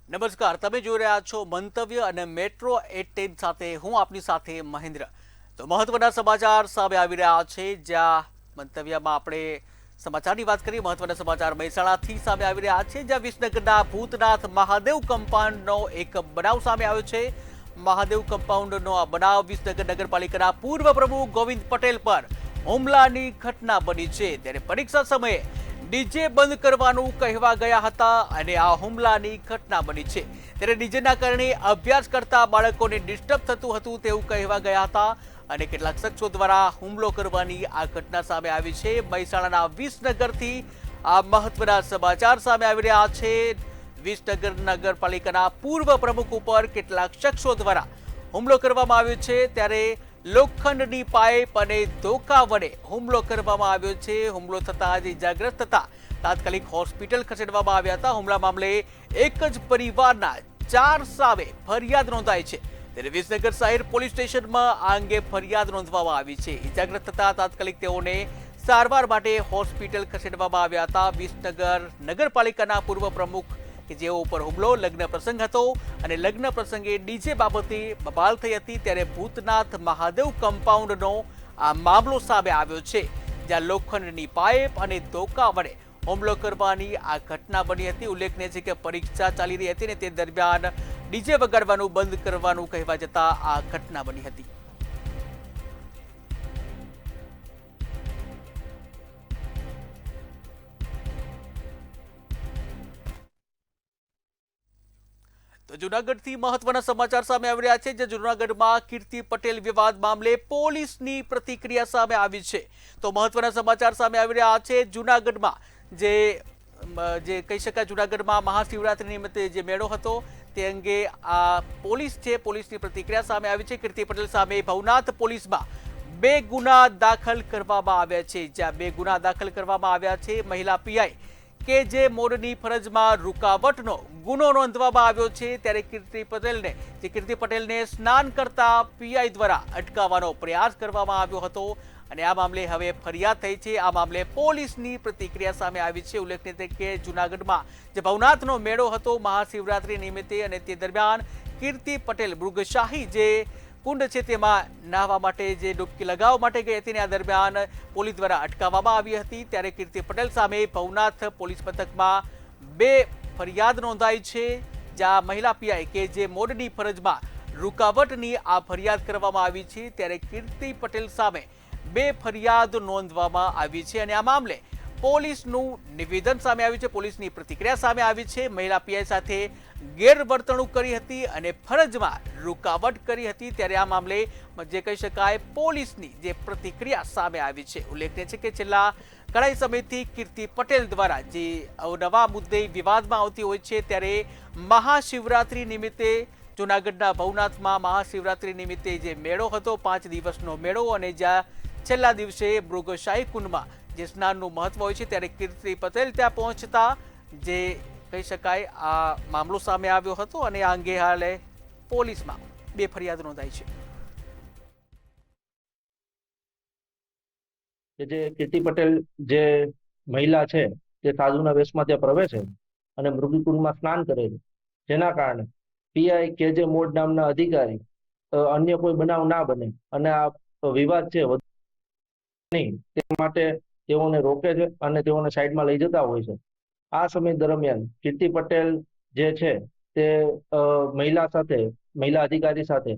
નમસ્કાર, તમે જોઈ રહ્યા છો મંતવ્ય અને મેટ્રો 18 સાથે હું આપની સાથે મહેન્દ્ર। તો મહત્વના સમાચાર સામે આવી રહ્યા છે, જ્યાં મંતવ્યમાં આપણે સમાચારની વાત કરીએ। મહત્વના સમાચાર મહેસાણાથી સામે આવી રહ્યા છે, જ્યાં વિસનગરના ભૂતનાથ મહાદેવ કમ્પાઉન્ડનો એક બનાવ સામે આવ્યો છે। મહાદેવ કમ્પાઉન્ડનો આ બનાવ વિસનગર નગરપાલિકાના પૂર્વ પ્રમુખ ગોવિંદ પટેલ પર હુમલાની ઘટના બની છે। ત્યારે પરીક્ષા સમયે ડીજે બંધ કરવાનું કહેવા ગયા હતા અને આ હુમલાની ઘટના બની છે। ત્યારે ડીજેના કારણે અભ્યાસ કરતા બાળકોને ડિસ્ટર્બ થતું હતું તેવું કહેવા ગયા હતા અને કેટલાક શખ્સો દ્વારા હુમલો કરવાની આ ઘટના સામે આવી છે। મહેસાણાના વિસનગરથી આ મહત્વના સમાચાર સામે આવી રહ્યા છે। વિસનગર નગરપાલિકાના પૂર્વ પ્રમુખ ઉપર કેટલાક શખ્સો દ્વારા હુમલો કરવામાં આવ્યો છે। ત્યારે લોખંડની પાઇપ અને ધોકા વડે હુમલો કરવામાં આવ્યો છે। હુમલો થતા જ ઇજાગ્રસ્ત થતા તાત્કાલિક હોસ્પિટલ ખસેડવામાં આવ્યા હતા। હુમલા મામલે એક જ પરિવારના 4 સામે ફરિયાદ નોંધાઈ છે। ત્યારે વિસનગર શહેર પોલીસ સ્ટેશનમાં આ અંગે ફરિયાદ નોંધવામાં આવી છે। ઇજાગ્રસ્ત થતા તાત્કાલિક તેઓને સારવાર માટે હોસ્પિટલ ખસેડવામાં આવ્યા હતા। વિસનગર નગરપાલિકાના પૂર્વ પ્રમુખ કે જેઓ ઉપર હુમલો લગ્ન પ્રસંગ હતો અને લગ્ન પ્રસંગે ડીજે બાબતે બબાલ થઈ હતી। ત્યારે ભૂતનાથ મહાદેવ કમ્પાઉન્ડનો આ મામલો સામે આવ્યો છે, જ્યાં લોખંડની પાઇપ અને ધોકા વડે હુમલો કરવાની આ ઘટના બની હતી। ઉલ્લેખનીય છે કે પરીક્ષા ચાલી રહી હતી ને તે દરમિયાન ડીજે વગાડવાનું બંધ કરવાનું કહેવા જતા આ ઘટના બની હતી। તો જૂનાગઢથી મહત્વના સમાચાર સામે આવી રહ્યા છે, જે જૂનાગઢમાં કીર્તિ પટેલ વિવાદ મામલે પોલીસની પ્રતિક્રિયા સામે આવી છે। તો મહત્વના સમાચાર સામે આવી રહ્યા છે। જૂનાગઢમાં જે કહી શકાય, જૂનાગઢમાં મહાશિવરાત્રી નિમિત્તે જે મેળો હતો તે અંગે આ પોલીસની પ્રતિક્રિયા સામે આવી છે। કીર્તિ પટેલ સામે ભવનાથ પોલીસમાં 2 ગુના દાખલ કરવામાં આવ્યા છે, જ્યાં 2 ગુના દાખલ કરવામાં આવ્યા છે। મહિલા પીઆઈ કે જે મોડની ફરજમાં રૂકાવટનો ગુનો નોંધવામાં આવ્યો છે। ત્યારે કીર્તિ પટેલને સ્નાન કરતા પીઆઈ દ્વારા અટકાવવાનો પ્રયાસ કરવામાં આવ્યો હતો અને આ મામલે હવે ફરિયાદ થઈ છે। આ મામલે પોલીસની પ્રતિક્રિયા સામે આવી છે। ઉલ્લેખનીય છે કે જૂનાગઢમાં જે ભવનાથનો મેળો હતો મહાશિવરાત્રી નિમિત્તે અને તે દરમિયાન કીર્તિ પટેલ મૃગશાહી જે કુંડ છે તેમાં નહાવા માટે જે ડૂબકી લગાવવા માટે ગઈ હતી, આ દરમિયાન પોલીસ દ્વારા અટકાવવામાં આવી હતી। ત્યારે કીર્તિ પટેલ સામે ભવનાથ પોલીસ મથકમાં 2 ફરિયાદ નોંધાઈ છે, જ્યાં મહિલા પીઆઈ કે જે મોડની ફરજમાં રૂકાવટની આ ફરિયાદ કરવામાં આવી છે। ત્યારે કીર્તિ પટેલ સામે 2 ફરિયાદ નોંધવામાં આવી છે અને આ મામલે પોલીસનું નિવેદન સામે આવ્યું છે, પોલીસની પ્રતિક્રિયા સામે આવી છે। મહિલા પીઆઈ સાથે ગેરવર્તણૂક કરી હતી અને ફરજમાં રૂકાવટ કરી હતી। ત્યારે આ મામલે જે કહી શકાય પોલીસની જે પ્રતિક્રિયા સામે આવી છે। ઉલ્લેખનીય છે કે છેલ્લા ઘણા સમયથી કીર્તિ પટેલ દ્વારા જે નવા મુદ્દે વિવાદમાં આવતી હોય છે, ત્યારે મહાશિવરાત્રી નિમિત્તે જૂનાગઢના ભવનાથમાં મહાશિવરાત્રી નિમિત્તે જે મેળો હતો 5 દિવસનો મેળો અને જ્યાં છેલ્લા દિવસે મૃગશાહી કુંડમાં જે સ્નાનનું મહત્વ હોય છે, ત્યારે કીર્તિ પટેલ ત્યાં પહોંચતા જે કહી શકાય આ મામલો સામે આવ્યો હતો અને આ અંગે હાલે પોલીસમાં 2 ફરિયાદ નોંધાઈ છે। જે કીર્તિ પટેલ જે મહિલા છે તે સાધુના વેશમાં ત્યાં પ્રવેશે અને મૃગીકુંડમાં સ્નાન કરે છે, જેના કારણે પીઆઈ કે જે મોડ નામના અધિકારી અન્ય કોઈ બનાવ ના બને અને આ વિવાદ છે નહીં તે માટે તેઓને રોકે છે અને તેઓને સાઈડમાં લઈ જતા હોય છે। આ સમય દરમિયાન કીર્તિ પટેલ જે છે તે મહિલા અધિકારી સાથે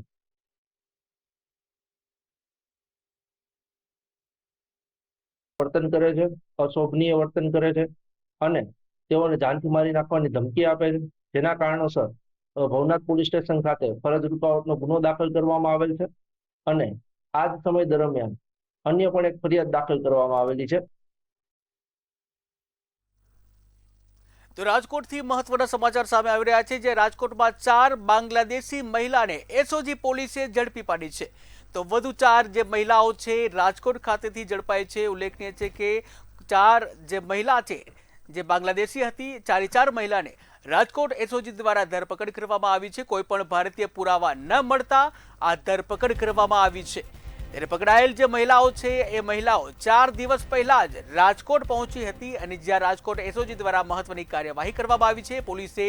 વર્તન કરે છે, અશોભનીય વર્તન કરે છે અને તેઓને જાનથી મારી નાખવાની ધમકી આપે છે, જેના કારણોસર ભવનાથ પોલીસ સ્ટેશન ખાતે ફરજ રૂકાવટનો ગુનો દાખલ કરવામાં આવેલ છે અને આ જ સમય દરમિયાન અન્ય પણ એક ફરિયાદ દાખલ કરવામાં આવેલી છે। તો રાજકોટથી મહત્વના સમાચાર સામે આવી રહ્યા છે, જે રાજકોટમાં 4 બાંગ્લાદેશી મહિલાને એસઓજી પોલીસે ઝડપી પાડી છે। તો વધુ 4 જે મહિલાઓ છે રાજકોટ ખાતેથી ઝડપાઈ છે। ઉલ્લેખનીય છે કે 4 જે મહિલા છે જે બાંગ્લાદેશી હતી, 4 મહિલાને રાજકોટ એસઓજી દ્વારા ધરપકડ કરવામાં આવી છે। કોઈ પણ ભારતીય પુરાવા ન મળતા આ ધરપકડ કરવામાં આવી છે। ત્યારે પકડાયેલ જે મહિલાઓ છે એ મહિલાઓ 4 દિવસ પહેલા જ રાજકોટ પહોંચી હતી અને જ્યાં રાજકોટ એસઓજી દ્વારા મહત્વની કાર્યવાહી કરવામાં આવી છે। પોલીસે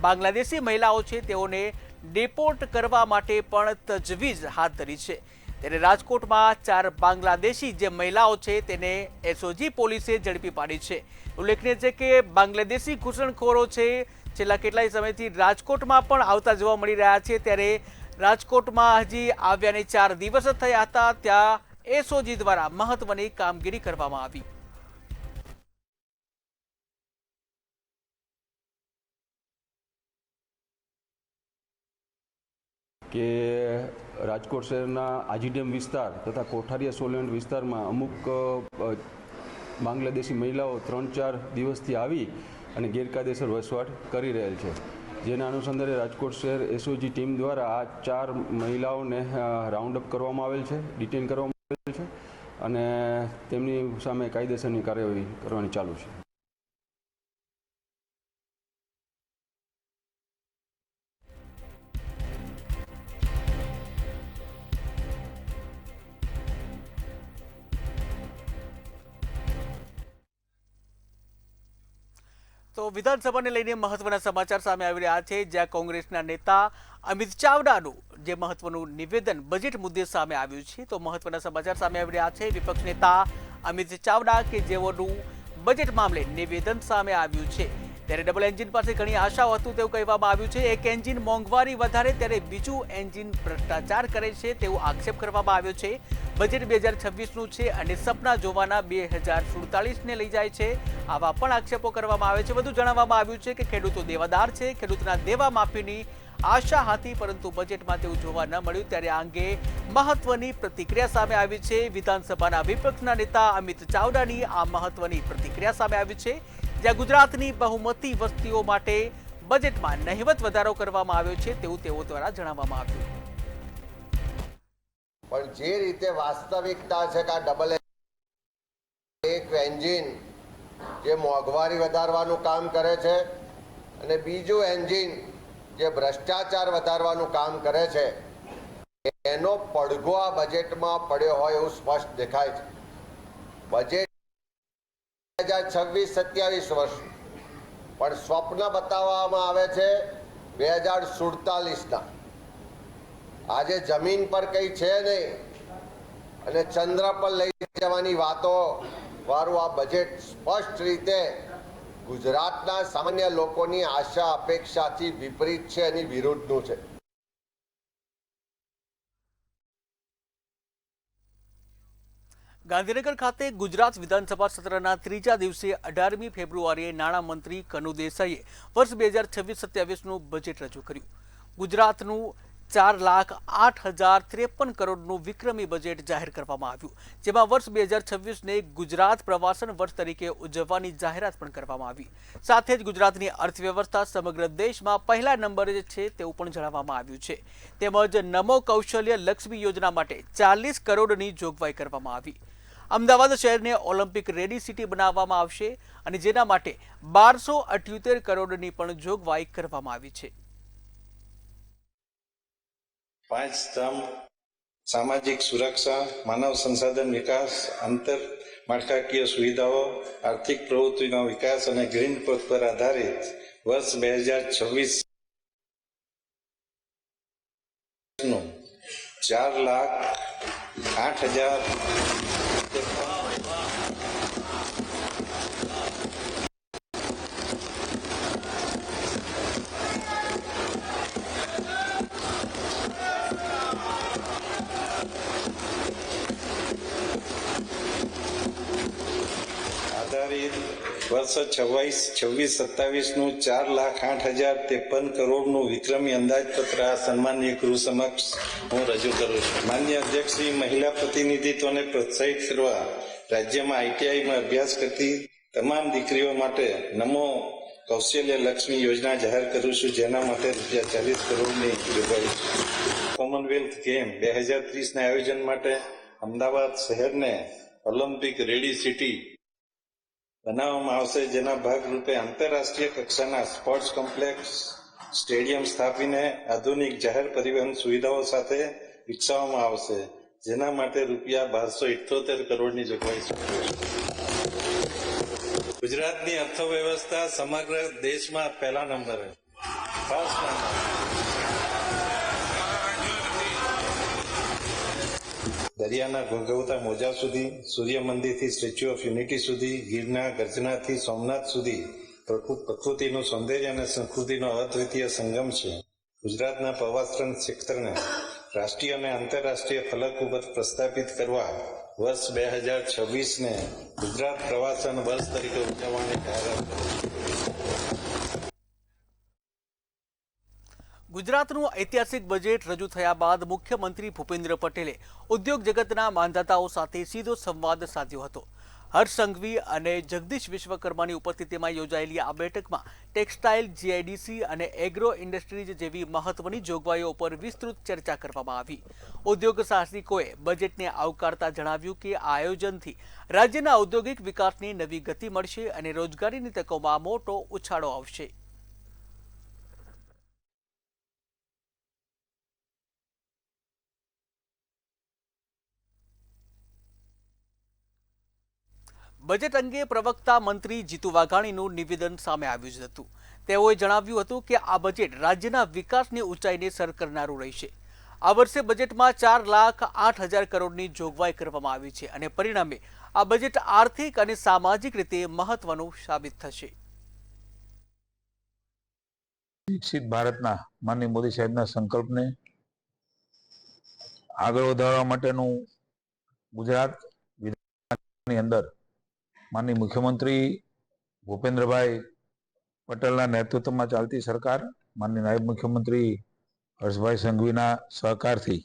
બાંગ્લાદેશી મહિલાઓ છે તેઓને ડિપોર્ટ કરવા માટે પણ તજવીજ હાથ ધરી છે। ત્યારે રાજકોટમાં 4 બાંગ્લાદેશી જે મહિલાઓ છે તેને એસઓજી પોલીસે ઝડપી પાડી છે। ઉલ્લેખનીય છે કે બાંગ્લાદેશી ઘૂસણખોરો છે છેલ્લા કેટલાય સમયથી રાજકોટમાં પણ આવતા જોવા મળી રહ્યા છે। ત્યારે રાજકોટમાં હજી આવ્યાને 4 દિવસ જ થયા હતા, ત્યાં એસઓજી દ્વારા મહત્વની કામગીરી કરવામાં આવી। કે રાજકોટ શહેરના આજીડેમ વિસ્તાર તથા કોઠારીયા સોલંડ વિસ્તારમાં અમુક બાંગ્લાદેશી મહિલાઓ 3-4 દિવસથી આવી અને ગેરકાયદેસર વસવાટ કરી રહેલ છે, જેના અનુસંધાને રાજકોટ શહેર એસઓજી ટીમ દ્વારા આ 4 મહિલાઓને રાઉન્ડ અપ કરવામાં આવેલ છે, ડિટેન કરવામાં આવેલ છે અને તેમની સામે કાયદેસરની કાર્યવાહી કરવાની ચાલુ છે। તો વિધાનસભાને લઈને મહત્વના સમાચાર સામે આવી રહ્યા છે, જ્યાં કોંગ્રેસના નેતા અમિત ચાવડાનું જે મહત્વનું નિવેદન બજેટ મુદ્દે સામે આવ્યું છે। તો મહત્વના સમાચાર સામે આવી રહ્યા છે, વિપક્ષ નેતા અમિત ચાવડા કે જેઓનું બજેટ મામલે નિવેદન સામે આવ્યું છે, ત્યારે ડબલ એન્જિન પાસે ઘણી આશાઓ હતું તેવું કહેવામાં આવ્યું છે। એક એન્જિન મોંઘવારી વધારે ત્યારે બીજું એન્જિન ભ્રષ્ટાચાર કરે છે તેવો આક્ષેપ કરવામાં આવ્યો છે। બજેટ 2026નું છે અને સપના જોવાના 2047ને લઈ જાય છે, આવા પણ આક્ષેપો કરવામાં આવે છે। વધુ જણાવવામાં આવ્યું છે કે ખેડૂતો દેવાદાર છે, ખેડૂતના દેવા માફીની આશા હતી પરંતુ બજેટમાં તેવું જોવા ન મળ્યું, ત્યારે આ અંગે મહત્વની પ્રતિક્રિયા સામે આવી છે। વિધાનસભાના વિપક્ષના નેતા અમિત ચાવડાની આ મહત્વની પ્રતિક્રિયા સામે આવી છે, જ્યાં ગુજરાતની બહુમતી વસ્તીઓ માટે બજેટમાં નહિવત વધારો કરવામાં આવ્યો છે તેવું તેઓ દ્વારા જણાવવામાં આવ્યું। પણ જે રીતે વાસ્તવિકતા છે કે આ ડબલ એક એન્જિન જે મોંઘવારી વધારવાનું કામ કરે છે અને બીજું એન્જિન જે ભ્રષ્ટાચાર વધારવાનું કામ કરે છે, એનો પડઘો આ બજેટમાં પડ્યો હોય એવું સ્પષ્ટ દેખાય છે। બજેટ 2026-27 વર્ષ પણ સ્વપ્ન બતાવવામાં આવે છે 2047ના। આજે જમીન પર કંઈ છે નહીં અને ચંદ્ર પર લઈ જવાની વાતો વાળું આ બજેટ સ્પષ્ટ રીતે ગુજરાતના સામાન્ય લોકોની આશા અપેક્ષાથી વિપરીત છે, એની વિરુદ્ધનું છે। ગાંધીનગર ખાતે ગુજરાત વિધાનસભા સત્રના 3જા દિવસે 18મી ફેબ્રુઆરીએ નાણામંત્રી કનુ દેસાઈએ વર્ષ 2026-27નું બજેટ રજૂ કર્યું। ગુજરાતનું 4,08,053 કરોડનું વિક્રમી બજેટ જાહેર કરવામાં આવ્યું, જેમાં વર્ષ 2026ને ગુજરાત પ્રવાસન વર્ષ તરીકે ઉજવવાની જાહેરાત પણ કરવામાં આવી। સાથે જ ગુજરાતની અર્થવ્યવસ્થા સમગ્ર દેશમાં પહેલા નંબરે છે તેવું પણ જણાવવામાં આવ્યું છે। તેમજ નમો કૌશલ્ય લક્ષ્મી યોજના માટે 40 કરોડની જોગવાઈ કરવામાં આવી। અમદાવાદ શહેરને ઓલિમ્પિક રેડી સિટી બનાવવામાં આવશે અને જેના માટે 1278 કરોડની પણ જોગવાઈ કરવામાં આવી છે। 5 સ્તંભ સામાજિક સુરક્ષા, માનવ સંસાધન વિકાસ, આંતર માળખાકીય સુવિધાઓ, આર્થિક પ્રવૃત્તિનો વિકાસ અને ગ્રીન ગ્રોથ પર આધારિત વર્ષ 2026નું 4,08,000 આધારિત વર્ષ 26-27નું 4,08,053 કરોડનું વિક્રમી અંદાજપત્ર આ સન્માનીય ગૃહ સમક્ષ હું રજૂ કરું છું। માન્ય અધ્યક્ષશ્રી, મહિલા પ્રતિનિધિત્વને પ્રોત્સાહિત કરવા રાજ્યમાં આઈટીઆઈમાં અભ્યાસ કરતી તમામ દીકરીઓ માટે નમો કૌશલ્ય લક્ષ્મી યોજના જાહેર કરું છું, જેના માટે ₹40 કરોડની જોગવાઈ છે। કોમનવેલ્થ ગેમ 2030ના આયોજન માટે અમદાવાદ શહેરને ઓલિમ્પિક રેડી સિટી બનાવવામાં આવશે, જેના ભાગરૂપે આંતરરાષ્ટ્રીય કક્ષાના સ્પોર્ટ્સ કોમ્પ્લેક્સ, સ્ટેડિયમ સ્થાપીને આધુનિક જાહેર પરિવહન સુવિધાઓ સાથે વિકસાવવામાં આવશે, જેના માટે ₹1278 કરોડની જોગવાઈ છે। ગુજરાતની અર્થવ્યવસ્થા સમગ્ર દેશમાં પહેલા નંબરે, દરિયાના ઘોઘવતા મોજા સુધી, સૂર્ય મંદિરથી સ્ટેચ્યુ ઓફ યુનિટી સુધી, ગીરના ગર્જનાથી સોમનાથ સુધી પ્રકૃતિનું સૌંદર્ય અને સંસ્કૃતિનો અદ્વિતીય સંગમ છે. ગુજરાતના પ્રવાસન ક્ષેત્રને રાષ્ટ્રીય અને આંતરરાષ્ટ્રીય ફલક ઉપર પ્રસ્થાપિત કરવા વર્ષ 2026ને ગુજરાત પ્રવાસન વર્ષ તરીકે ઉજવવાની જાહેરાત કરી. ગુજરાતનું ઐતિહાસિક બજેટ રજૂ થયા બાદ મુખ્યમંત્રી ભૂપેન્દ્ર પટેલે ઉદ્યોગ જગતના માંધાતાઓ સાથે સીધો સંવાદ સાધ્યો હતો. હર્ષ સંઘવી અને જગદીશ વિશ્વકર્માની ઉપસ્થિતિમાં યોજાયેલી આ બેઠકમાં ટેક્સટાઇલ, જીઆઈડીસી અને એગ્રો ઇન્ડસ્ટ્રીઝ જેવી મહત્વની જોગવાઈઓ પર વિસ્તૃત ચર્ચા કરવામાં આવી. ઉદ્યોગ સાહસિકોએ બજેટને આવકારતા જણાવ્યું કે આ આયોજનથી રાજ્યના ઔદ્યોગિક વિકાસની નવી ગતિ મળશે અને રોજગારીની તકોમાં મોટો ઉછાળો આવશે. બજેટ અંગે પ્રવક્તા મંત્રી જીતુ વાઘાણીનું નિવેદન સામે આવ્યું જ હતું. તેઓએ જણાવ્યું હતું કે આ બજેટ રાજ્યના વિકાસની ઊંચાઈને સર કરનારું રહેશે. આ વર્ષે બજેટમાં 4,08,000 કરોડની જોગવાઈ કરવામાં આવી છે અને પરિણામે આ બજેટ આર્થિક અને સામાજિક રીતે મહત્વનું સાબિત થશે. વિકસિત ભારતના માનનીય મોદી સાહેબના સંકલ્પને આગળ વધારવા માટેનું ગુજરાત વિધાનસભાની અંદર માનનીય મુખ્યમંત્રી ભૂપેન્દ્રભાઈ પટેલના નેતૃત્વમાં ચાલતી સરકાર, માનનીય નાયબ મુખ્યમંત્રી હર્ષભાઈ સંઘવીના સહકારથી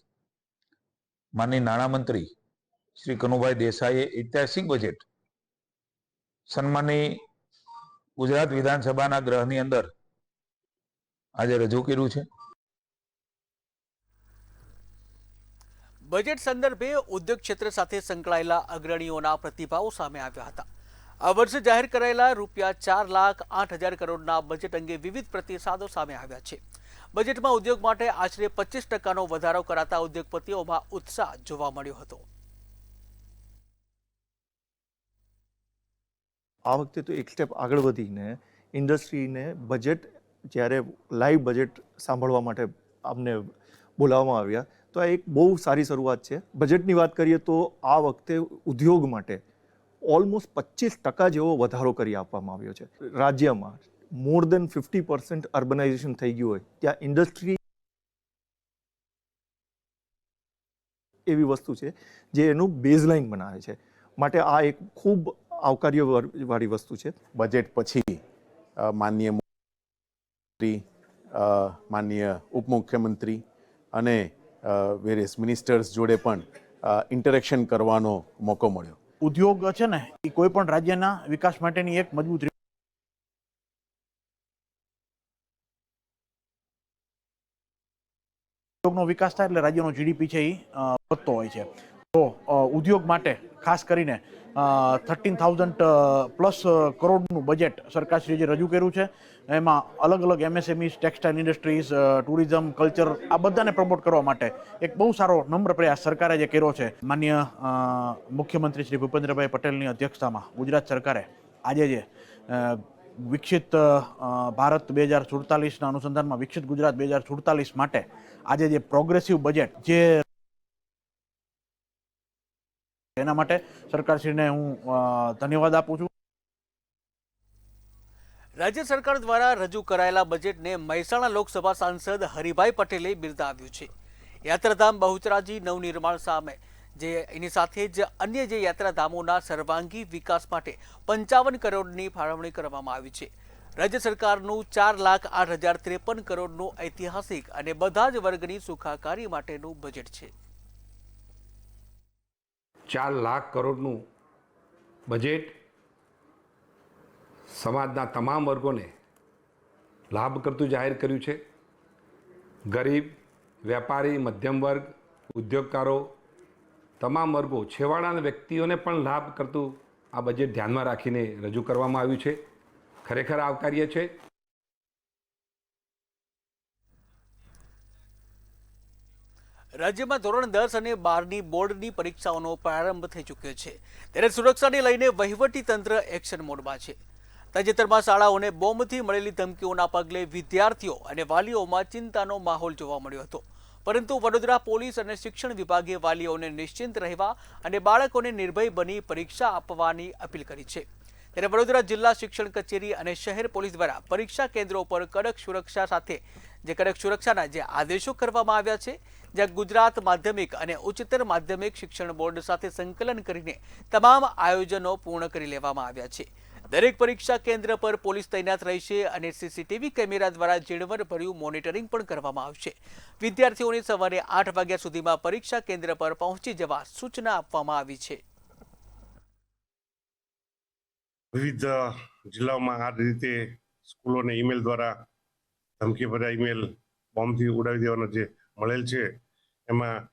માનનીય નાણામંત્રી શ્રી કનુભાઈ દેસાઈએ ઐતિહાસિક બજેટ સન્માનની ગુજરાત વિધાનસભાના ગૃહની અંદર આજે રજૂ કર્યું છે. બજેટ સંદર્ભે ઉદ્યોગ ક્ષેત્ર સાથે સંકળાયેલા અગ્રણીઓના પ્રતિભાવો સામે આવ્યા હતા. આ વર્ષે જાહેર કરાયેલા રૂપિયા 4,08,000 કરોડના બજેટ અંગે વિવિધ પ્રતિસાદો સામે આવ્યા છે. બજેટમાં ઉદ્યોગ માટે આશરે 25% વધારો કરાતા ઉદ્યોગપતિઓમાં ઉત્સાહ જોવા મળ્યો હતો. આ વખતે તો એક સ્ટેપ આગળ વધીને ઇન્ડસ્ટ્રીને બજેટ જ્યારે લાઈવ બજેટ સાંભળવા માટે અમને બોલાવવામાં આવ્યા તો આ એક બહુ સારી શરૂઆત છે. બજેટની વાત કરીએ તો આ વખતે ઉદ્યોગ માટે ઓલમોસ્ટ 25% જેવો વધારો કરી આપવામાં આવ્યો છે. રાજ્યમાં મોર દેન 50% અર્બનાઇઝેશન થઈ ગયું હોય ત્યાં ઇન્ડસ્ટ્રી એવી વસ્તુ છે જે એનું બેઝલાઇન બનાવે છે. માટે આ એક ખૂબ આવકાર્યવાળી વસ્તુ છે. બજેટ પછી માનનીય મંત્રી, માનનીય ઉપમુખ્યમંત્રી અને વેરિયસ મિનિસ્ટર્સ જોડે પણ ઇન્ટરેક્શન કરવાનો મોકો મળ્યો. ઉદ્યોગ છે ને એ કોઈ પણ રાજ્યના વિકાસ માટેની એક મજબૂત ઉદ્યોગનો વિકાસ થાય એટલે રાજ્યનો જીડીપી છે એ વધતો હોય છે. તો ઉદ્યોગ માટે ખાસ કરીને 13,000 પ્લસ કરોડનું બજેટ સરકારશ્રીએ રજૂ કર્યું છે. એમાં અલગ અલગ MSME, textile industries, tourism, culture આ બધાને પ્રમોટ કરવા માટે એક બહુ સારો નમ્ર પ્રયાસ સરકારે જે કર્યો છે. માનનીય મુખ્યમંત્રી શ્રી ભૂપેન્દ્રભાઈ પટેલની અધ્યક્ષતામાં ગુજરાત સરકારે આજે જે વિકસિત ભારત 2047ના અનુસંધાનમાં વિકસિત ગુજરાત 2047 માટે આજે જે પ્રોગ્રેસિવ બજેટ જે એના માટે સરકારશ્રીને હું ધન્યવાદ આપું છું. રાજ્ય સરકાર દ્વારા રજૂ કરાયેલા બજેટને મહેસાણા લોકસભા સાંસદ હરિભાઈ પટેલે બિરદાવ્યું છે. યાત્રાધામ બહુચરાજી નવનિર્માણ સામે જે એની સાથે જ અન્ય જે યાત્રાધામોના સર્વાંગી વિકાસ માટે 55 કરોડની ફાળવણી કરવામાં આવી છે. રાજ્ય સરકારનું 4,08,053 કરોડનું ઐતિહાસિક અને બધા જ વર્ગની સુખાકારી માટેનું બજેટ છે. 4 લાખ કરોડનું બજેટ સમાજના તમામ વર્ગોને લાભ કરતું જાહેર કર્યું છે. ગરીબ, વેપારી, મધ્યમ વર્ગ, ઉદ્યોગકારો, તમામ વર્ગો, છેવાડાના વ્યક્તિઓને પણ લાભ કરતું આ બજેટ ધ્યાનમાં રાખીને રજૂ કરવામાં આવ્યું છે. ખરેખર આવકાર્ય છે. રાજ્યમાં ધોરણ 10 અને 12ની બોર્ડની પરીક્ષાઓનો પ્રારંભ થઈ ચૂક્યો છે. ત્યારે સુરક્ષાને લઈને વહીવટી તંત્ર એક્શન મોડમાં છે. તાજેતરમાં શાળાઓને બોમ્બથી મળેલી ધમકીઓના પગલે વિદ્યાર્થીઓ અને વાલીઓમાં ચિંતાનો માહોલ જોવા મળ્યો હતો. પરંતુ વડોદરા પોલીસ અને શિક્ષણ વિભાગે વાલીઓને નિશ્ચિંત રહેવા અને બાળકોને નિર્ભય બની પરીક્ષા આપવાની અપીલ કરી છે। ત્યારે વડોદરા જિલ્લા શિક્ષણ કચેરી અને શહેર પોલીસ દ્વારા પરીક્ષા કેન્દ્રો પર કડક સુરક્ષાના જે આદેશો કરવામાં આવ્યા છે, જ્યાં ગુજરાત માધ્યમિક અને ઉચ્ચતર માધ્યમિક શિક્ષણ બોર્ડ સાથે સંકલન કરીને તમામ આયોજનો પૂર્ણ કરી લેવામાં આવ્યા છે। દરેક પરીક્ષા કેન્દ્ર પર પોલીસ તૈનાત રહેશે અને સીસીટીવી કેમેરા દ્વારા ઝીણવટભર્યું મોનિટરિંગ પણ કરવામાં આવશે। વિદ્યાર્થીઓને સવારે 8 વાગ્યા સુધીમાં પરીક્ષા કેન્દ્ર પર પહોંચી જવા સૂચના આપવામાં આવી છે। વિવિધ જિલ્લાઓમાં આ રીતે સ્કૂલોને ઈમેલ દ્વારા ધમકીભર્યા ઈમેલ બોમ્બથી ઉડાવી દેવાનો જે મળેલ છે, એમાં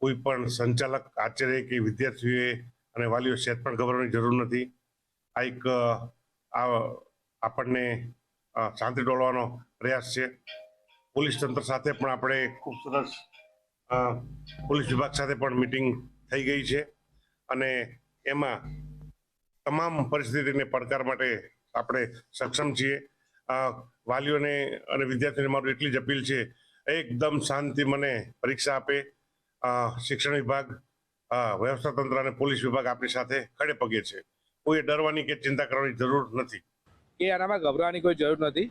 કોઈ પણ સંચાલક, આચાર્ય કે વિદ્યાર્થીઓએ અને વાલીઓ સહેજ પણ ગભરાવાની જરૂર નથી। આ એક આપણને શાંતિ ડોળવાનો પ્રયાસ છે। પોલીસ તંત્ર સાથે પણ આપણે ખૂબ સરસ પોલીસ વિભાગ સાથે પણ મીટિંગ થઈ ગઈ છે અને એમાં તમામ પરિસ્થિતિને પડકાર માટે આપણે સક્ષમ છીએ। વાલીઓને અને વિદ્યાર્થીઓને મારું એટલી જ અપીલ છે, એકદમ શાંતિ મને પરીક્ષા આપે। શિક્ષણ વિભાગ, વ્યવસ્થા તંત્ર અને પોલીસ વિભાગ આપણી સાથે ખડે પગે છે। કોઈ ડરવાની કે ચિંતા કરવાની જરૂર નથી। એ આનામાં ગભરાવાની કોઈ જરૂર નથી।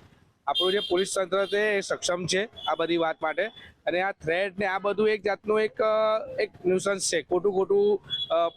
આપણું જે પોલીસ તંત્ર છે એ સક્ષમ છે આ બધી વાત માટે, અને આ થ્રેડ ને આ બધું એક જાતનું એક ન્યુસન્સ છે। ખોટું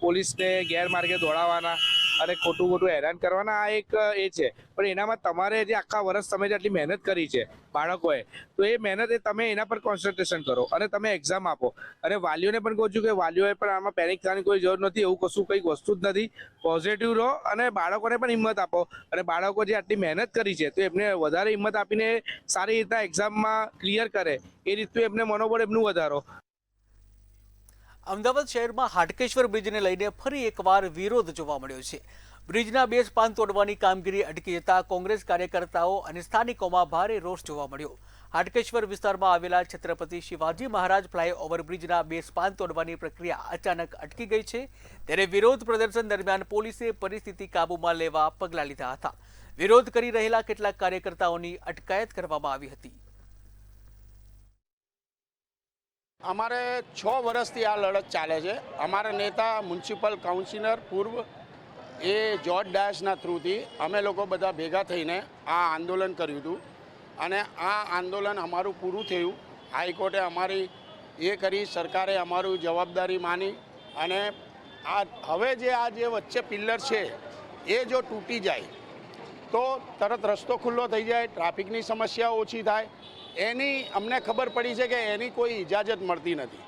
પોલીસને ગેરમાર્ગે દોડાવવાના અને ખોટું હેરાન કરવાના આ એક એ છે, પણ એનામાં તમારે જે આખા વર્ષ તમે જેટલી મહેનત કરી છે બાળકોએ, તો એ મહેનત તમે એના પર કોન્સન્ટ્રેશન કરો અને તમે એક્ઝામ આપો। અને વાલીઓને પણ કહું છું કે વાલીઓએ પણ આમાં પેનિક થવાની કોઈ જરૂર નથી। એવું કશું કંઈક વસ્તુ જ નથી। પોઝિટિવ રહો અને બાળકોને પણ હિંમત આપો, અને બાળકો જે આટલી મહેનત કરી છે તો એમને વધારે હિંમત આપીને સારી રીતના એક્ઝામમાં ક્લિયર કરે, એ રીતનું એમને મનોબળ એમનું વધારો। અમદાવાદ શહેરમાં હાટકેશ્વર બ્રિજને લઈને ફરી એકવાર વિરોધ જોવા મળ્યો છે। બ્રિજના 2 સ્પાન તોડવાની કામગીરી અટકી જતા કોંગ્રેસ કાર્યકર્તાઓ અને સ્થાનિકોમાં ભારે રોષ જોવા મળ્યો। હાટકેશ્વર વિસ્તારમાં આવેલા છત્રપતિ શિવાજી મહારાજ ફ્લાયઓવર બ્રિજના 2 સ્પાન તોડવાની પ્રક્રિયા અચાનક અટકી ગઈ છે। ત્યારે વિરોધ પ્રદર્શન દરમિયાન પોલીસે પરિસ્થિતિ કાબૂમાં લેવા પગલાં લીધા હતા। વિરોધ કરી રહેલા કેટલાક કાર્યકર્તાઓની અટકાયત કરવામાં આવી હતી। અમારે 6 વર્ષથી આ લડત ચાલે છે। અમારા નેતા મ્યુનિસિપલ કાઉન્સિલર પૂર્વ એ જોર્જ ડાયસના થ્રુથી અમે લોકો બધા ભેગા થઈને આ આંદોલન કર્યું હતું, અને આ આંદોલન અમારું પૂરું થયું। હાઈકોર્ટે અમારી એ કરી, સરકારે અમારું જવાબદારી માની, અને હવે આ જે વચ્ચે પિલ્લર છે એ જો તૂટી જાય તો તરત રસ્તો ખુલ્લો થઈ જાય, ટ્રાફિકની સમસ્યા ઓછી થાય। એની અમને ખબર પડી છે કે એની કોઈ ઇજાજત મળતી નથી।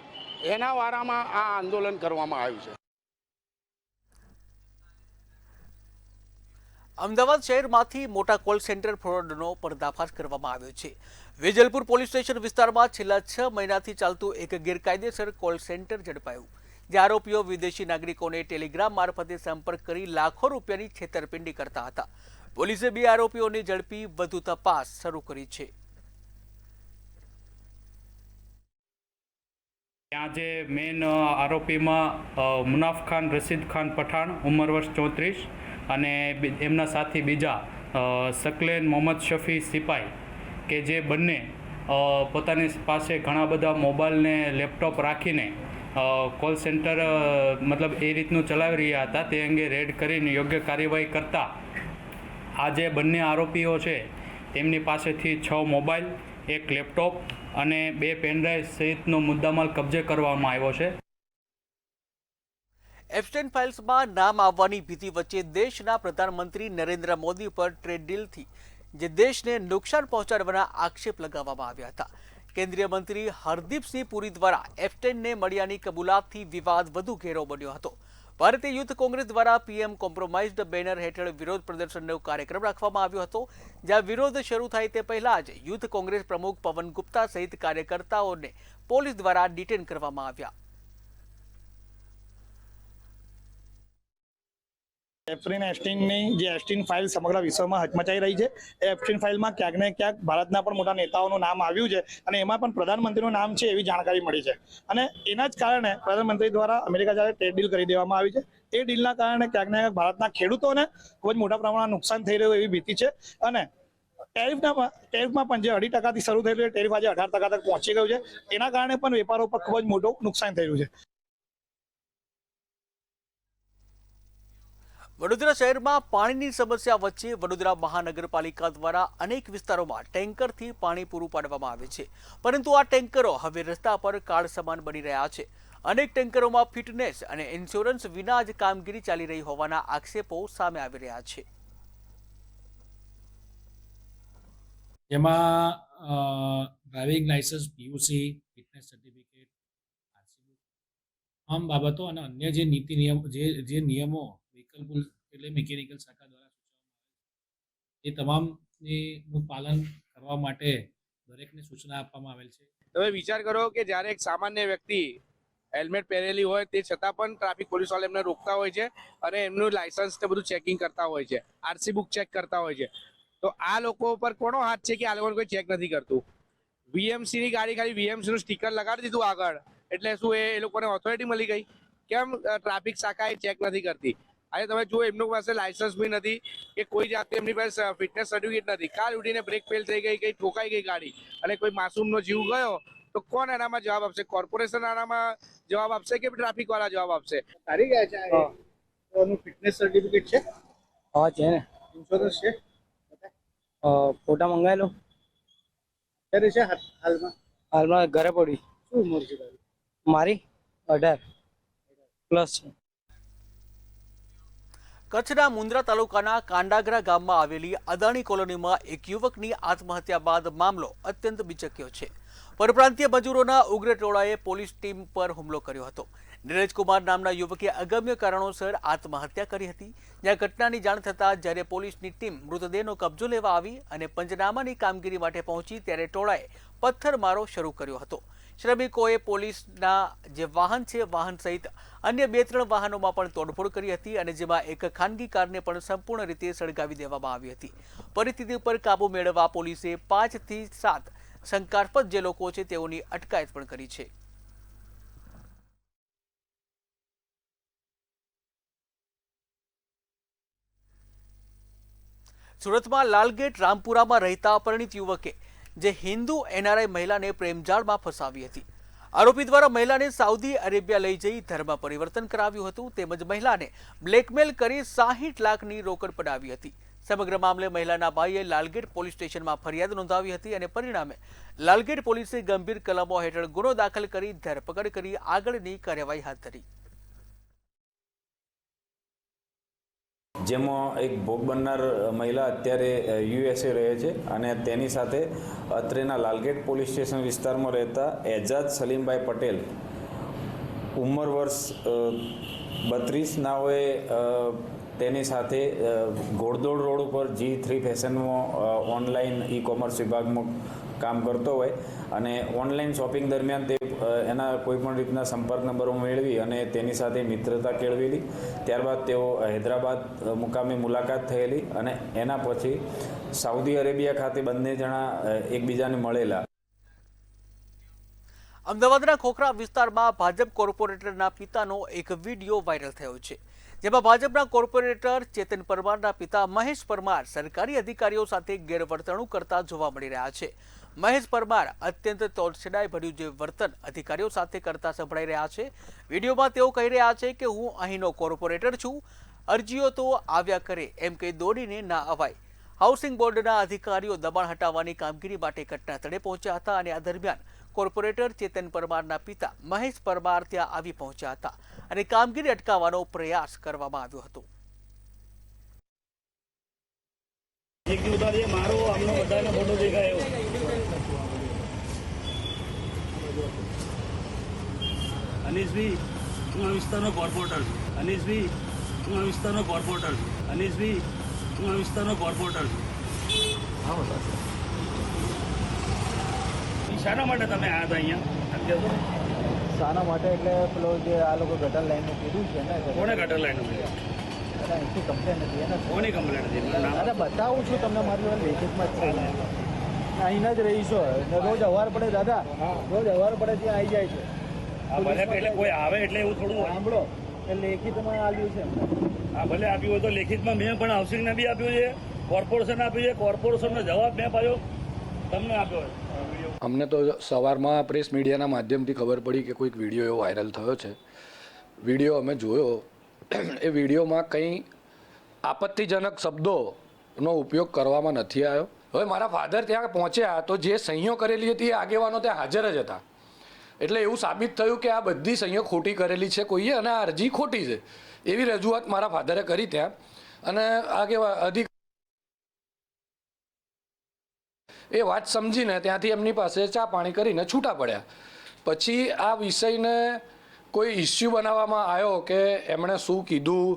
એના વારામાં આ આંદોલન કરવામાં આવ્યું છે। અમદાવાદ શહેરમાંથી મોટા કોલ સેન્ટર ફ્રોડનો પર્દાફાશ કરવામાં આવ્યો છે। વેજલપુર પોલીસ સ્ટેશન વિસ્તારમાં છેલ્લા 6 મહિનાથી ચાલતું એક ગેરકાયદેસર કોલ સેન્ટર ઝડપાયું, જે આરોપીઓ વિદેશી નાગરિકોને ટેલિગ્રામ મારફતે સંપર્ક કરી લાખો રૂપિયાની છેતરપિંડી કરતા હતા। પોલીસે 2 આરોપીઓને ઝડપી વધુ તપાસ શરૂ કરી છે। ત્યાં જે મેઇન આરોપીમાં મુનાફ ખાન રશીદ ખાન પઠાણ, ઉંમર વર્ષ 34, અને એમના સાથી બીજા શકલેન મોહમ્મદ શફી સિપાઈ, કે જે બંને પોતાની પાસે ઘણા બધા મોબાઈલ ને લેપટોપ રાખીને કોલ સેન્ટર મતલબ એ રીતનું ચલાવી રહ્યા હતા। તે અંગે રેડ કરીને યોગ્ય કાર્યવાહી કરતા આ જે બંને આરોપીઓ છે તેમની પાસેથી 6 મોબાઈલ, 1 લેપટોપ અને 2 પેનડ્રાઈવ સહિતનો મુદ્દામાલ કબજે કરવામાં આવ્યો છે। એપ્સ્ટેઇન ફાઇલ્સમાં નામ આવવાની ભીતિ વચ્ચે દેશના પ્રધાનમંત્રી નરેન્દ્ર મોદી પર ટ્રેડ ડીલથી જે દેશને નુકસાન પહોંચાડવાના આક્ષેપ લગાવવામાં આવ્યા હતા। કેન્દ્રીય મંત્રી હરદીપસિંહ પુરી દ્વારા એપ્સ્ટેઇનને મળ્યાની કબૂલાતથી વિવાદ વધુ ઘેરો બન્યો હતો। ભારતીય યુથ કોંગ્રેસ દ્વારા પીએમ કોમ્પ્રોમાઇઝડ બેનર હેઠળ વિરોધ પ્રદર્શનનો કાર્યક્રમ રાખવામાં આવ્યો હતો, જ્યાં વિરોધ શરૂ થાય તે પહેલા જ યુથ કોંગ્રેસ પ્રમુખ પવન ગુપ્તા સહિત કાર્યકર્તાઓને પોલીસ દ્વારા ડિટેન કરવામાં આવ્યા। એપ્સ્ટેઇનની જે એપ્સ્ટેઇન ફાઇલ સમગ્ર વિશ્વમાં હચમચાઈ રહી છે। એ એપ્સ્ટેઇન ફાઇલમાં ક્યાંક ને ક્યાંક ભારતના પણ મોટા નેતાઓનું નામ આવ્યું છે, અને એમાં પણ પ્રધાનમંત્રીનું નામ છે એવી જાણકારી મળી છે। અને એના જ કારણે પ્રધાનમંત્રી દ્વારા અમેરિકા સાથે ટ્રેડ ડીલ કરી દેવામાં આવી છે। એ ડીલના કારણે ક્યાંક ને ક્યાંક ભારતના ખેડૂતોને ખૂબ જ મોટા પ્રમાણમાં નુકસાન થઈ રહ્યું એવી ભીતિ છે, અને ટેરિફમાં પણ જે 2.5% શરૂ થયેલું છે ટેરિફ આજે 18% તક પહોંચી ગયું છે. એના કારણે પણ વેપારો પર ખૂબ જ મોટું નુકસાન થયું છે. વડોદરા શહેરમાં પાણીની સમસ્યા વચ્ચે વડોદરા મહાનગરપાલિકા દ્વારા અનેક વિસ્તારોમાં ટેન્કરથી પાણી પૂરું પાડવામાં આવે છે, પરંતુ આ ટેન્કરો હવે રસ્તા પર કાળ સમાન બની રહ્યા છે. અનેક ટેન્કરોમાં ફિટનેસ અને ઇન્સ્યોરન્સ વિના જ કામગીરી ચાલી રહી હોવાના આક્ષેપો સામે આવી રહ્યા છે. જેમાં driving licence, PUC, fitness certificate, RC આમ બાબતો અને અન્ય જે નીતિ નિયમો એટલે મિકેનિકલ શાખા દ્વારા એ તમામનું પાલન કરવા માટે દરેકને સૂચના આપવામાં આવેલ છે. તમે વિચાર કરો કે જ્યારે એક સામાન્ય વ્યક્તિ હેલ્મેટ પહેરેલી હોય તે છતાં પણ ટ્રાફિક પોલીસ વાળા એમને રોકતા હોય છે અને એમનું લાયસન્સ ને બધું ચેકિંગ કરતા હોય છે, આરસી બુક ચેક કરતા હોય છે. તો આ લોકો પર કોનો હાથ છે કે આ લોકોને કોઈ ચેક નથી કરતું? વીએમસી ની ગાડી ખાલી વીએમસી નું સ્ટીકર લગાડી દીધું આગળ, એટલે શું એ લોકોને ઓથોરિટી મળી ગઈ? કેમ ટ્રાફિક શાખા એ ચેક નથી કરતી? આજે તમે જુઓ, એમની પાસે લાયસન્સ બી નથી કે કોઈ જાતે એમની પાસે ફિટનેસ સર્ટિફિકેટ નથી. કાલ ઉઠીને બ્રેક ફેલ થઈ ગઈ, કઈ ઠોકાઈ ગઈ ગાડી અને કોઈ માસૂમનો જીવ ગયો તો કોણ એનામાં જવાબ આપશે? કોર્પોરેશન આનામાં જવાબ આપશે કે ટ્રાફિક વાળા જવાબ આપશે? તારી ગયા છે એનું ફિટનેસ સર્ટિફિકેટ છે? હા છે ને. ઇન્સ્યોરન્સ છે? ફોટા મંગાવેલો ક્યારે છે હાલમાં ઘરે પડી. શું ઉંમર છે તારી? મારી 18+ છે. કચ્છના મુન્દ્રા તાલુકાના કાંડાગરા ગામમાં આવેલી અદાણી કોલોનીમાં એક યુવકની આત્મહત્યા બાદ મામલો અત્યંત બિચક્યો છે. પરપ્રાંતીય મજૂરોના ઉગ્ર ટોળાએ પોલીસ ટીમ પર હુમલો કર્યો હતો. નીરજકુમાર નામના યુવકે અગમ્ય કારણોસર આત્મહત્યા કરી હતી. જ્યાં ઘટનાની જાણ થતાં જ્યારે પોલીસની ટીમ મૃતદેહનો કબજો લેવા આવી અને પંચનામાની કામગીરી માટે પહોંચી ત્યારે ટોળાએ પથ્થરમારો શરૂ કર્યો હતો. શ્રમિકોએ પોલીસના જે વાહન છે વાહન સહિત અન્ય 2-3 વાહનોમાં પણ તોડફોડ કરી હતી અને જેમાં એક ખાનગી કારને પણ સંપૂર્ણ રીતે સળગાવી દેવામાં આવી હતી. પરિસ્થિતિ ઉપર કાબુ મેળવવા પોલીસે 5 થી 7 શંકાસ્પદ જે લોકો છે તેઓની અટકાયત પણ કરી છે. સુરતમાં લાલગેટ રામપુરામાં રહેતા પરિણીત યુવકે જે હિન્દુ NRI મહિલાને પ્રેમજાળમાં ફસાવી હતી. આરોપી દ્વારા મહિલાને સાઉદી અરેબિયા લઈ જઈ ધર્મ પરિવર્તન કરાવ્યું હતું તેમજ મહિલાને બ્લેકમેલ કરી 60 લાખની રોકડ પડાવી હતી. સમગ્ર મામલે મહિલાના ભાઈએ લાલગેટ પોલીસ સ્ટેશનમાં ફરિયાદ નોંધાવી હતી અને પરિણામે લાલગેટ પોલીસે ગંભીર કલમો હેઠળ ગુનો દાખલ કરી ધરપકડ કરી આગળની કાર્યવાહી હાથ ધરી. જેમાં એક ભોગ બનનાર મહિલા અત્યારે USA રહે છે અને તેની સાથે અત્રેના લાલગેટ પોલીસ સ્ટેશન વિસ્તારમાં રહેતા એજાજ સલીમભાઈ પટેલ ઉંમર વર્ષ 32 નાઓએ તેની સાથે ઘોડદોડ રોડ ઉપર G3 ફેશનમાં ઓનલાઈન ઈ-કોમર્સ વિભાગમાં કામ કરતો હોય અને ઓનલાઈન શોપિંગ દરમિયાન તે એના કોઈપણ રીતના સંપર્ક નંબરો મેળવી અને તેની સાથે મિત્રતા કેળવેલી. ત્યારબાદ તેઓ હૈદરાબાદ મુકામે મુલાકાત થયેલી અને એના પછી સાઉદી અરેબિયા ખાતે બંને જણા એકબીજાને મળેલા. અમદાવાદના ખોખરા વિસ્તારમાં ભાજપ કોર્પોરેટરના પિતાનો એક વિડીયો વાયરલ થયો છે. જેમાં ભાજપના કોર્પોરેટર ચેતન પરમારના પિતા મહેશ પરમાર સરકારી અધિકારીઓ સાથે ગેરવર્તણૂક કરતા જોવા મળી રહ્યા છે. મહેશ પરમાર અત્યંત તોછડાઈ ભર્યું જે વર્તન અધિકારીઓ સાથે કરતા સંભળાઈ રહ્યા છે. વિડીયોમાં તેઓ કહી રહ્યા છે કે હું અહીંનો કોર્પોરેટર છું, અરજીઓ તો આવ્યા કરે એમ કહી દોડીને ના અવાય. હાઉસિંગ બોર્ડના અધિકારીઓ દબાણ હટાવવાની કામગીરી માટે ઘટના સ્થળે પહોંચ્યા હતા અને આ દરમિયાન કોર્પોરેટર ચેતન પરમારના પિતા મહેશ પરમાર ત્યાં આવી પહોંચ્યા હતા અને કામગીરી અટકાવવાનો પ્રયાસ કરવામાં આવ્યો હતો. અનીશભાઈ, હું આ વિસ્તારનો કોર્પોરેટર છું. અનીશભાઈ, હું આ વિસ્તારનો કોર્પોરેટર છું. અનીશભાઈ, હું આ વિસ્તારનો કોર્પોરેટર છું. શાના માટે તમે આવ્યા હતા અહીંયા? શાના માટે એટલે પેલો જે આ લોકો ગટર લાઈનનું કીધું છે ને. કોણે ગટર લાઈનનું કીધું? અહીંથી કમ્પ્લેન નથી એને. કોની કમ્પ્લેન હતી? અરે બતાવું છું તમને, મારી વાત લેખિતમાં જ છે. અહીંના જ રહીશો, રોજ અવાર પડે દાદા, રોજ અવાર પડે ત્યાં આવી જાય છે. ભલે એટલે કોઈ આવે એટલે એવું થોડું સાંભળો, એ લેખિતમાં આપ્યું છે. હા ભલે આપ્યું હોય તો લેખિતમાં મેં પણ હાઉસિંગને બી આપ્યું છે, કોર્પોરેશન આપી છે, કોર્પોરેશનનો જવાબ મેં પાછો તમને આપ્યો. અમને તો સવારમાં પ્રેસ મીડિયાના માધ્યમથી ખબર પડી કે કોઈક વિડીયો એવો વાયરલ થયો છે. વિડીયો અમે જોયો. એ વિડીયોમાં કંઈ આપત્તિજનક શબ્દોનો ઉપયોગ કરવામાં નથી આવ્યો. હવે મારા ફાધર ત્યાં પહોંચ્યા તો જે સહીઓ કરેલી હતી એ આગેવાનો ત્યાં હાજર જ હતા. એટલે એવું સાબિત થયું કે આ બધી સહીઓ ખોટી કરેલી છે કોઈએ અને આ અરજી ખોટી છે એવી રજૂઆત મારા ફાધરે કરી ત્યાં. અને એ વાત સમજીને ત્યાંથી એમની પાસે ચા પાણી કરીને છૂટા પડ્યા. પછી આ વિષયને કોઈ ઇસ્યુ બનાવવામાં આવ્યો કે એમણે શું કીધું,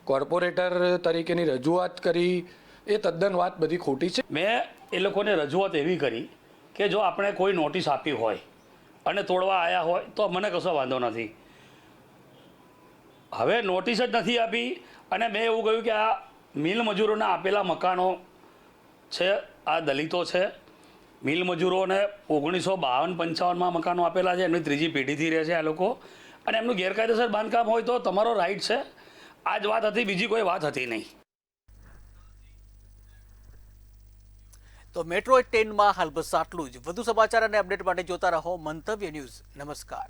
કોર્પોરેટર તરીકેની રજૂઆત કરી, એ તદ્દન વાત બધી ખોટી છે. મેં એ લોકોને રજૂઆત એવી કરી કે જો આપણે કોઈ નોટિસ આપી હોય અને તોડવા આવ્યા હોય તો મને કશો વાંધો નથી. હવે નોટિસ જ નથી આપી અને મેં એવું કહ્યું કે આ મિલ મજૂરોના આપેલા મકાનો છે, આ દલિતો છે. મિલ મજૂરોને 1952-55માં મકાનો આપેલા છે, એમની ત્રીજી પેઢીથી રહે છે આ લોકો, અને એમનું ગેરકાયદેસર બાંધકામ હોય તો તમારો રાઈટ છે. આ જ વાત હતી, બીજી કોઈ વાત હતી નહીં. તો મેટ્રો 10માં હાલ બસ આટલું જ. વધુ સમાચાર અને અપડેટ માટે જોતા રહો મંતવ્ય ન્યૂઝ. નમસ્કાર.